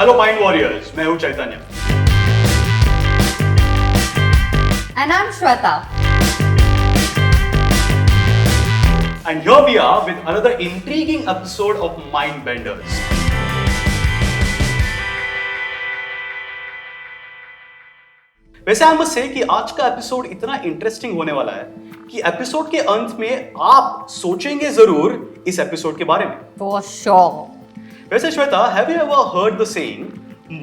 Hello mind warriors, मैं हूं चैतन्य। And I'm Shweta. And here we are with another intriguing episode of Mind Benders. वैसे I must say कि आज का episode इतना इंटरेस्टिंग होने वाला है कि एपिसोड के अंत में आप सोचेंगे जरूर इस एपिसोड के बारे में। For sure. वैसे Shweta, have you ever heard the saying,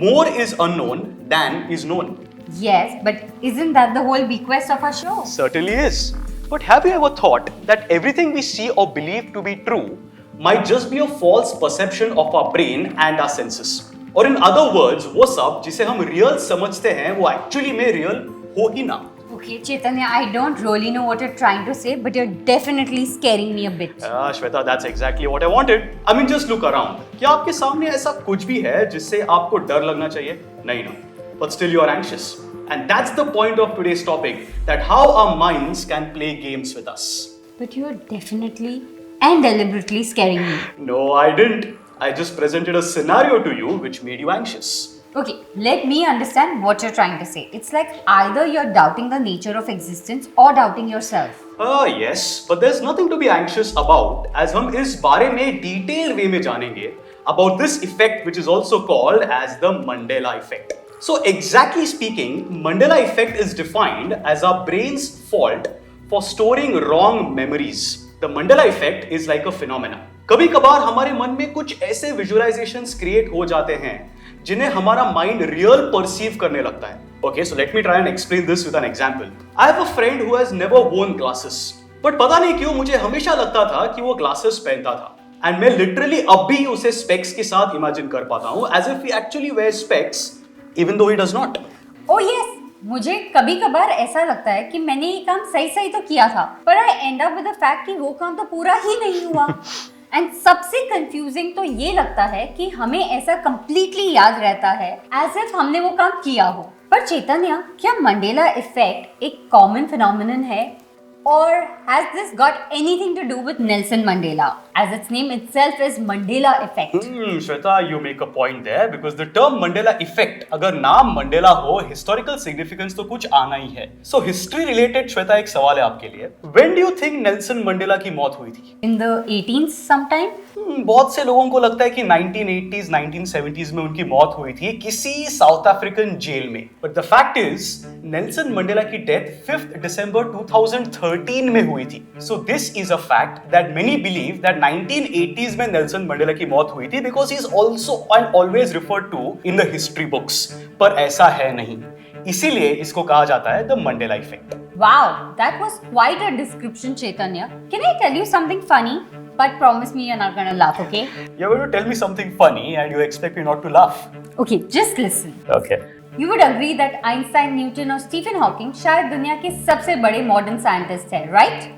more is unknown than is known? Yes, but isn't that the whole bequest of our show? Certainly is. But have you ever thought that everything we see or believe to be true might just be a false perception of our brain and our senses? Or in other words, वो सब जिसे हम real समझते हैं वो actually में real हो ही ना। Okay, Chaitanya, I don't really know what you're trying to say, but you're definitely scaring me a bit. Shweta, that's exactly what I wanted. I mean, just look around. क्या आपके सामने ऐसा कुछ भी है जिससे आपको डर लगना चाहिए? नहीं ना. But still you are anxious. And that's the point of today's topic, that how our minds can play games with us. But you're definitely and deliberately scaring me. No, I didn't. I just presented a scenario to you which made you anxious. Okay, let me understand what you're trying to say. It's like either you're doubting the nature of existence or doubting yourself. Yes, but there's nothing to be anxious about, as हम इस बारे में detailed way में जानेंगे about this effect which is also called as the Mandela effect. So exactly speaking, Mandela effect is defined as our brain's fault for storing wrong memories. The Mandela effect is like a phenomenon. कभी कभार हमारे मन में कुछ ऐसे visualizations create हो जाते हैं जिन्हें हमारा माइंड रियल परसीव करने लगता है। Okay, so let me try and explain this with an example. I have a friend who has never worn glasses, but पता नहीं क्यों मुझे हमेशा लगता था कि वो glasses पहनता था, and मैं literally अब भी उसे specs के साथ imagine कर पाता हूँ, as if he actually wears specs, even though he does not. Oh yes, मुझे कभी कभार ऐसा लगता है कि मैंने ये काम सही सही तो किया था, पर I end up with the fact कि वो काम तो पूरा ही नहीं हुआ। एंड सबसे कंफ्यूजिंग तो ये लगता है कि हमें ऐसा कंप्लीटली याद रहता है एज इफ हमने वो काम किया हो। पर चैतन्य, क्या मंडेला इफेक्ट एक कॉमन फिनोमिनन है, or has this got anything to do with Nelson Mandela, as its name itself is Mandela effect? Shweta, you make a point there, because the term Mandela effect, अगर नाम Mandela हो, historical significance तो कुछ आना ही है। So history related, Shweta, एक सवाल है आपके लिए। When do you think Nelson Mandela की मौत हुई थी? In the 18th sometime? बहुत से लोगों को लगता है कि 1980s, 1970s में उनकी मौत हुई थी किसी साउथ अफ्रीकन जेल में। But the fact is, Nelson Mandela की डेथ 5 दिसंबर 2013 में हुई थी। So this is a fact that many believe that 1980s में नेल्सन मंडेला की मौत हुई थी because he is also and always referred to in the history books. पर ऐसा है नहीं, इसीलिए इसको कहा जाता है the Mandela effect. Wow, that was quite a description, Chaitanya. Can I tell you something funny? But promise me you're not gonna laugh, okay? You're going to tell me something funny and you expect me not to laugh. Okay, just listen. Okay. You would agree that Einstein, Newton और Stephen Hawking शायद दुनिया के सबसे बड़े modern scientists हैं, right?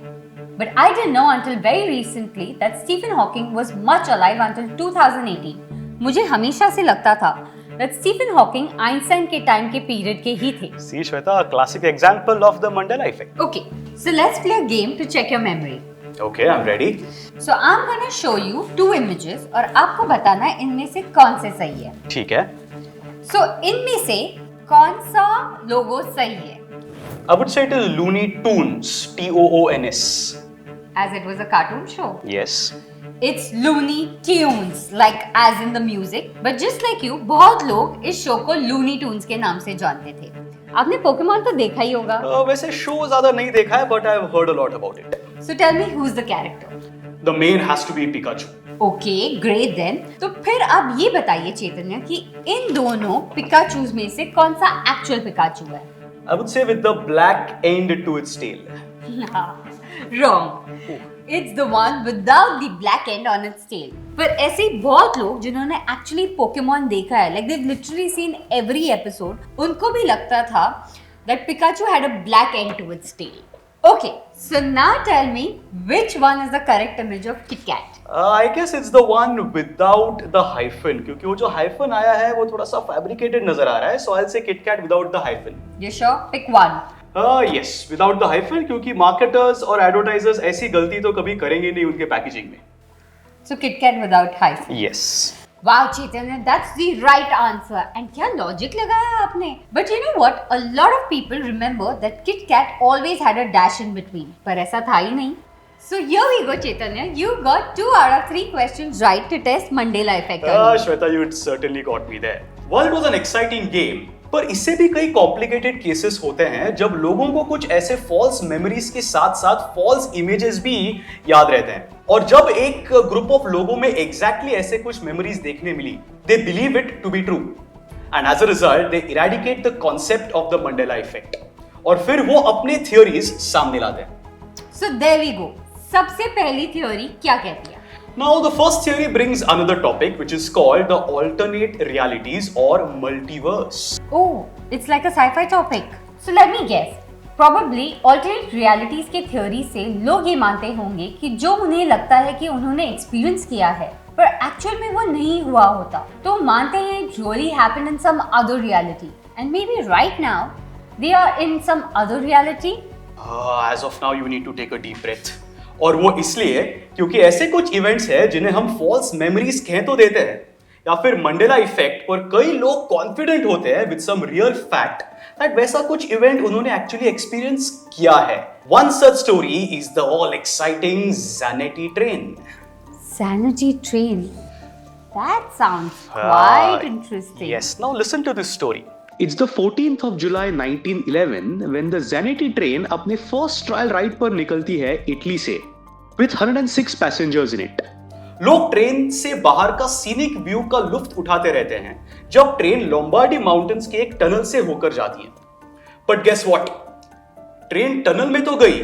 But I didn't know until very recently that Stephen Hawking was much alive until 2018. मुझे हमेशा से लगता था that Stephen Hawking Einstein के time के period के ही थे। See, Shweta, a classic example of the Mandela effect. Okay, so let's play a game to check your memory. Okay, I'm ready. So I'm gonna show you two images और आपको बताना है इनमें से कौन से सही है। ठीक है। So इनमें से कौन सा लोगो सही है? I would say it is Looney Tunes, Toons. As it was a cartoon show. Yes. It's Looney Tunes, like as in the music. But just like you, बहुत लोग इस शो को Looney Tunes के नाम से जानते थे। आपने पोकेमॉन तो देखा ही होगा। वैसे शो ज्यादा नहीं देखा है, but I've heard a lot about it. So tell me who's the character? The main has to be Pikachu. Okay, great then. तो फिर आप ये बताइए चैतन्य कि इन दोनों पिकाचूज में से कौन सा एक्चुअल पिकाचू है? I would say with the black end to its tail. Wrong. It's the one without the black end on its tail. पर ऐसे बहुत लोग जिन्होंने एक्चुअली पोकेमॉन देखा है, like they've literally seen every episode, उनको भी लगता था that Pikachu had a black end to its tail. Okay, so now tell me which one is the correct image of Kit Kat? I guess it's the one without the hyphen, क्योंकि वो जो hyphen आया है वो थोड़ा सा fabricated नजर आ रहा है, so I'll say Kit Kat without the hyphen. You sure? Pick one. Yes, without the hyphen, क्योंकि marketers और advertisers ऐसी गलती तो कभी करेंगे नहीं उनके पैकेजिंग में। So Kit Kat without hyphen. Yes. Wow, Chaitanya, that's the right answer. And क्या logic लगाया आपने? But you know what? A lot of people remember that Kit Kat always had a dash in between. पर ऐसा था ही नहीं. So here we go, Chaitanya. You got 2 out of 3 questions right to test Mandela effect on you. Shweta, you certainly got me there. While it was an exciting game, पर इससे भी कई complicated cases होते हैं जब लोगों को कुछ ऐसे फॉल्स मेमोरीज के साथ साथ फॉल्स इमेजेस भी याद रहते हैं, और जब एक ग्रुप ऑफ लोगों में एग्जैक्टली ऐसे कुछ मेमोरीज देखने मिली, they believe it to be true, and as a result they eradicate the concept of the Mandela effect, और फिर वो अपने थ्योरीज सामने लाते हैं. So there we go. सबसे पहली थ्योरी क्या कहती है? Now the first theory brings another topic which is called the alternate realities or multiverse. Oh, it's like a sci-fi topic. So let me guess. Probably alternate realities के theory से लोग ये मानते होंगे कि जो उन्हें लगता है कि उन्होंने एक्सपीरियंस किया है पर एक्चुअल में वो नहीं हुआ होता, तो मानते हैं it really happened in some other reality and maybe right now they are in some other reality. As of now you need to take a deep breath. और वो इसलिए क्योंकि ऐसे कुछ इवेंट्स हैं जिन्हें हम फॉल्स मेमोरीज कह तो देते हैं या फिर मंडेला इफेक्ट, पर कई लोग कॉन्फिडेंट होते हैं with some real fact that वैसा कुछ इवेंट उन्होंने एक्चुअली एक्सपीरियंस किया है. One such story is the all exciting sanity train. Sanity train. That sounds quite interesting. Yes, now listen to this story. It's the 14th of July 1911 when the Zaneti train अपने first trial ride पर निकलती है Italy से with 106 passengers in it. लोग train से बाहर का scenic view का लुत्फ उठाते रहते हैं जब ट्रेन लोम्बार्डी माउंटेन्स के एक टनल से होकर जाती है. But guess what? Train tunnel में तो गई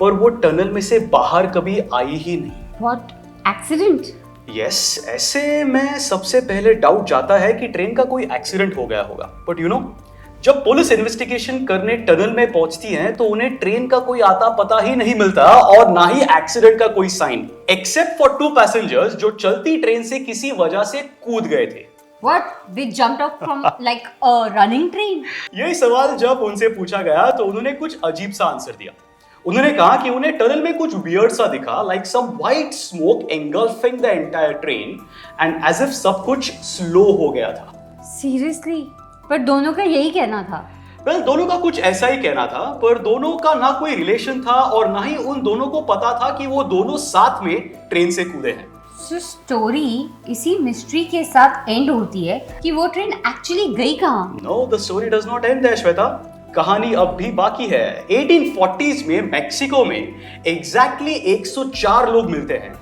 पर वो टनल में से बाहर कभी आई ही नहीं. What? Accident? Yes, ऐसे में सबसे पहले डाउट जाता है कि ट्रेन का कोई एक्सीडेंट हो गया होगा. बट यू नो, जब पुलिस इन्वेस्टिगेशन करने टनल में पहुंचती है तो उन्हें ट्रेन का कोई आता पता ही नहीं मिलता और ना ही एक्सीडेंट का कोई साइन, एक्सेप्ट फॉर 2 पैसेंजर्स जो चलती ट्रेन से किसी वजह से कूद गए थे. What? They jumped off from like a running train? यही सवाल जब उनसे पूछा गया तो उन्होंने कुछ अजीब सा आंसर दिया. उन्होंने कहा कि उन्हें टनल में कुछ वियर्ड सा दिखा, like some white smoke engulfing the entire train and as if सब कुछ स्लो हो गया था. Seriously? पर दोनों का यही कहना था. वेल, दोनों का कुछ ऐसा ही कहना था, पर दोनों का ना कोई रिलेशन था और ना ही उन दोनों को पता था कि वो दोनों साथ में ट्रेन से कूदे हैं. So story इसी मिस्ट्री के साथ एंड होती है कि वो ट्रेन एक्चुअली गई कहाँ? No, the story does not end there, Shweta. कहानी अब भी बाकी है. 1840s में मेक्सिको में एग्जैक्टली 104 लोग मिलते हैं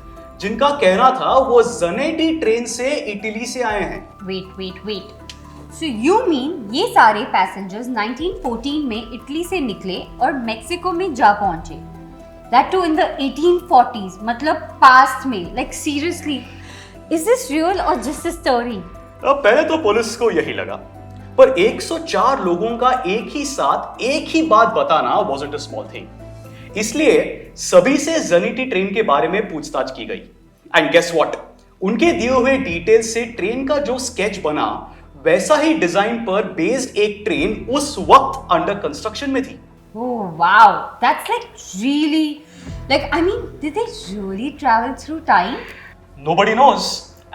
जिनका कहना था वो ज़नेटी ट्रेन से इटली से आए हैं. Wait. So you mean ये सारे पैसेंजर्स 1914 में इटली से निकले और मेक्सिको में जा पहुंचे? That too in the 1840s, मतलब पास्ट में. Like seriously, is this real or just a story? अब पहले तो पुलिस को यही लगा, पर 104 लोगों का एक ही साथ एक ही बात बताना wasn't a small thing. इसलिए सभी से ज़नेटी ट्रेन के बारे में पूछताछ की गई. And guess what? उनके दिए हुए डिटेल्स से ट्रेन का जो स्केच बना वैसा ही डिजाइन पर बेस्ड एक ट्रेन उस वक्त अंडर कंस्ट्रक्शन में थी. Oh wow, that's like I mean, did they really travel through time? Nobody knows.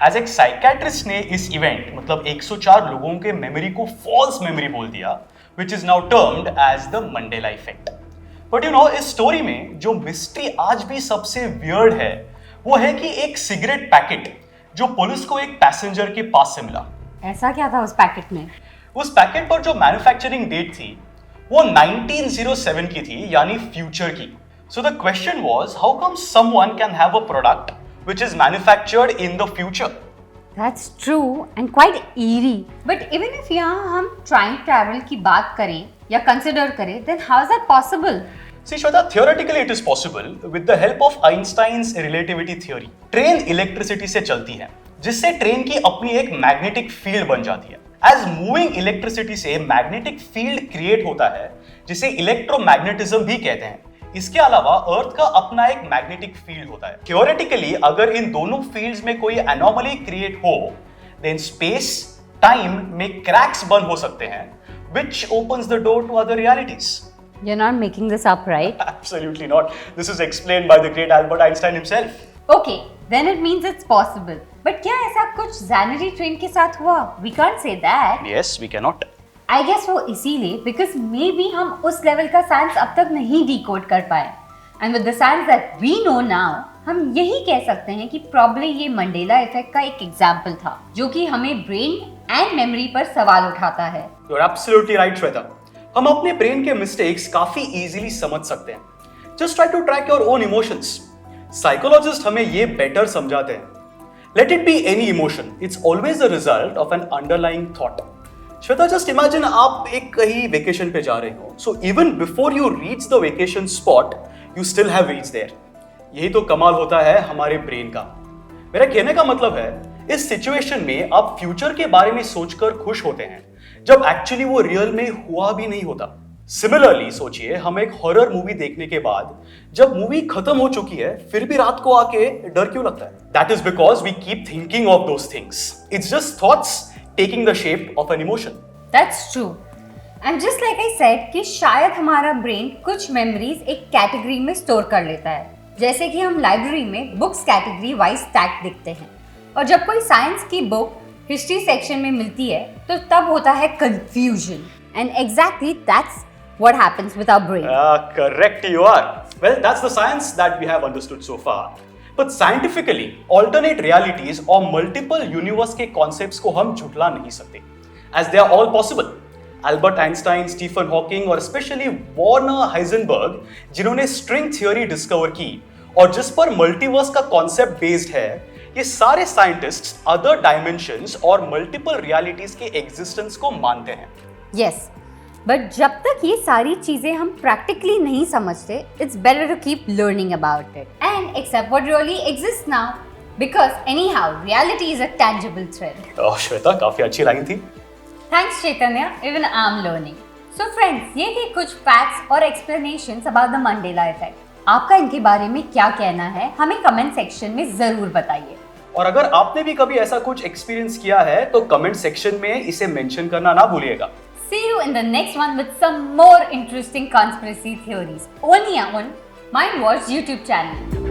As एक साइकेट्रिस्ट ने इस इवेंट मतलब 104 लोगों के मेमोरी को फॉल्स मेमोरी बोल दिया, which is now termed as the Mandela effect. But you know, इस स्टोरी में जो मिस्ट्री आज भी सबसे वियर्ड है वो है कि एक सिगरेट पैकेट जो पुलिस को एक पैसेंजर के पास से मिला. ऐसा क्या था उस पैकेट में? उस पैकेट पर जो मैन्युफैक्चरिंग डेट थी वो 1907 की थी, यानी फ्यूचर की. So the question was, how come someone can have a product which is manufactured in the future? That's true and quite eerie. But even if यहाँ हम time travel की बात करें या consider करें, then how is that possible? See, Shweta, theoretically it is possible with the help of Einstein's relativity theory. Train electricity से चलती है, जिससे ट्रेन की अपनी एक मैग्नेटिक फील्ड बन जाती है. एज मूविंग इलेक्ट्रिसिटी से मैग्नेटिक फील्ड क्रिएट होता है, जिसे इलेक्ट्रोमैग्नेटिज्म भी कहते हैं. इसके अलावा अर्थ का अपना एक मैग्नेटिक फील्ड होता है. थियोरेटिकली अगर इन दोनों फील्ड्स में कोई एनोमली क्रिएट हो, देन स्पेस टाइम में क्रैक्स बन हो सकते हैं, which opens the door to other realities. You're not making this up, right? Absolutely not. This is explained by the great Albert Einstein himself. Okay, then it means it's possible. But क्या ऐसा कुछ ज़ैनिटी train के साथ हुआ? We can't say that. Yes, we cannot. I guess वो इसीलिए because may be हम उस लेवल का साइंस अब तक नहीं डिकोड कर पाए and with the science that we know now हम यही कह सकते हैं कि प्रॉब्ली ये मंडेला इफेक्ट का एक एग्जाम्पल था जो कि हमें ब्रेन एंड मेमोरी पर सवाल उठाता है। You're absolutely right, Shweta. हम अपने ब्रेन के मिस्टेक्स काफी इजीली समझ सकते हैं। Just try to track your own emotions. Psychologist हमें ये बेटर समझाते हैं। Let it be any emotion. It's always the result of an underlying thought. Shweta, just imagine आप एक कहीं वेकेशन पे जा रहे हो। So even before you reach the vacation spot, you still have reached there. यही तो कमाल होता है हमारे ब्रेन का। मेरा कहने का मतलब है, इस सिचुएशन में आप फ्यूचर के बारे में सोचकर खुश होते हैं, जब एक्चुअली वो रियल में हुआ भी नहीं होता। सिमिलरली सोचिए, हम एक हॉरर मूवी देखने के बाद जब मूवी खत्म हो चुकी है फिर भी रात को आके डर क्यों लगता है? That is because we keep thinking of those things. It's just thoughts taking the shape of an emotion. That's true and just like I said कि शायद हमारा ब्रेन कुछ मेमोरीज एक कैटेगरी में स्टोर कर लेता है, जैसे कि हम लाइब्रेरी में बुक्स कैटेगरी वाइज टैग देखते हैं और जब कोई साइंस की बुक हिस्ट्री सेक्शन में मिलती है तो तब होता है confusion and exactly that's what happens with our brain. Correct you are. Well, that's the science that we have understood so far. But scientifically, alternate realities or multiple universe के concepts को हम झुठला नहीं सकते, as they are all possible. Albert Einstein, Stephen Hawking और especially Werner Heisenberg, जिन्होंने string theory discover की और जिस पर multiverse का concept based है, ये सारे scientists other dimensions और multiple realities के existence को मानते हैं। Yes. बट जब तक ये सारी चीजें हम प्रैक्टिकली नहीं समझते, it's better to keep learning about it and accept what really exist now because anyhow reality is a tangible thread. Oh Shweta, काफी अच्छी लाइन थी। Thanks Chaitanya, even I am learning. So friends, ये थे कुछ फैक्ट्स और explanations about the Mandela effect. आपका इनके बारे में क्या कहना है हमें कमेंट सेक्शन में जरूर बताइए। और अगर आपने भी कभी ऐसा कुछ एक्सपीरियंस किया है तो कमेंट सेक्शन में इसे मेंशन करना ना भूलिएगा। See you in the next one with some more interesting conspiracy theories only on Mind Wars YouTube channel.